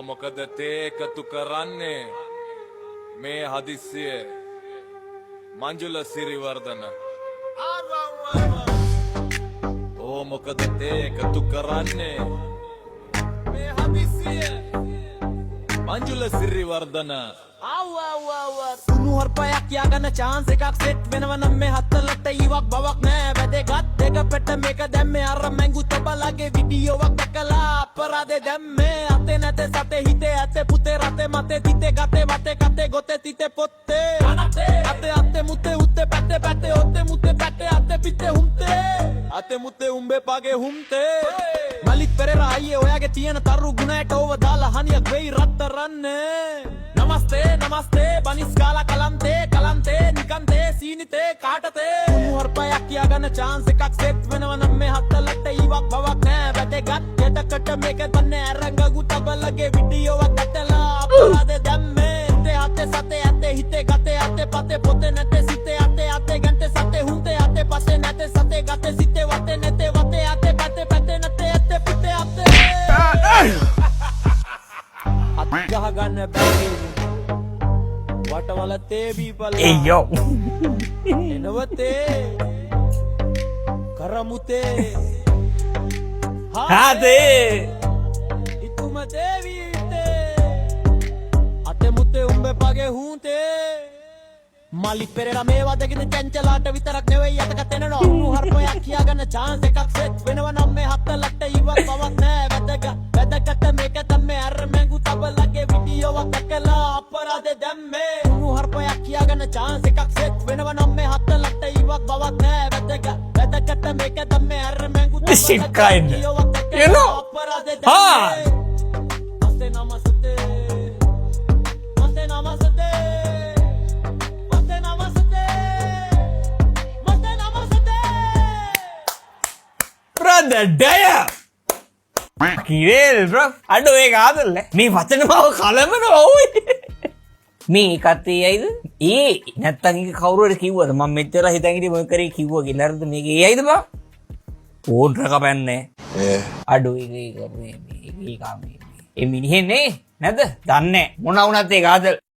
මොකද තේ එකතු කරන්නේ මේ හදිස්සිය මංජුල සිරිවර්ධන මොකද තේ එකතු කරන්නේ මේ හදිස්සිය මංජුල සිරිවර්ධන සුණු හර්පයක් යාගන්න chance එකක් සෙට් වෙනව නම් මේ හතරලට ඊවක් බවක් නෑ වැදගත් දෙක පෙට මේක දැම්මේ අර මැංගු තබලගේ වීඩියෝවක් දැකලා අපරාධේ දැම්මේ අතේ නැතේ සතේ හිතේ ඇතේ පුතේ රතේ මතේ තිතේ ගතේ වතේ කතේ ගොතේ තිතේ පොත්තේ අතේ අතේ මුතේ උත්තේ පැත්තේ පැත්තේ ඔත්තේ මුතේ පැත්තේ අතේ පිටේ හුම්තේ අතේ මුතේ උඹේ පාගේ හුම්තේ මලිත් පෙරේරා අයියේ ඔයාගේ තියෙන තරු ගුණයට ඕව දාලා හනියක් වෙයි රත්තරන්නේ नमस्ते नमस्ते बनिस्काला कलंते कलंते निकंते सीनिते काटते हरपයක් කියාගන්න chance එකක් සෙට් වෙනව නම් මේ හත්තලට ඊවක් බවක් නෑ වැදගත් යටකට මේක දන්නේ අරංගු තබලගේ වීඩියෝවක් දැකලා අපරාධේ දැම්මේ තේ අතේ සතේ ඇතේ හිතේ ගතේ අතේ පතේ පොතේ නැතේ සිතේ අතේ අතේ ගන්තේ සතේ හුන්තේ අතේ පතේ නැතේ සතේ ගතේ සිතේ වතේ නැතේ වතේ අතේ පතේ පතේ නැතේ අතේ පිටේ අතේ අත් ගහ ගන්න බැරි වටවල තේ බීපලා එයෝ එනවතේ කරමුතේ හාදේ ඉතුම දේවීතේ අතෙමුතේ උඹේ පගේ හුන්තේ මලිත් පෙරේරා මේවා දෙකින් චංචලාට විතරක් නෙවෙයි යටකට එනවා උණු හර්පයක් කියාගන්න chance එකක් සෙට් වෙනව නම් මේ හත්තලට ඉවක් බවක් නෑ වැදගත් මේක තමයි අර මැංගු තබලගේ වීඩියෝවක් දැකලා අපරාධේ දැම්මේ උණු හර්පයක් කියාගන්න chance එකක් සෙට් වෙනව නම් මේ හත්තලට ඉවක් බවක් නෑ වැදගත් මේක තමයි අර මැංගු This shit kind. You know? අපරාධේ Ha! දැම්මේ නමස්તે නමස්ते brother damn කිරේල් bro අඩෝ ඒක ආදල්ල මේ වචන බව කලමන ඔව් මේ කත්තේ ඇයිද ඒ නැත්තම් ඒක කවුරුහරි කිව්වද මම මෙච්චර හිතන් හිටියේ මොකක් කරේ කිව්වා කියලා හරිද මේක ඒ ඇයිද බා ඕඩර් කපන්නේ අඩෝ ඒක මේ මිනිහෙන්නේ නැද්ද දන්නේ මොනවා වුණත් ඒක ආදල්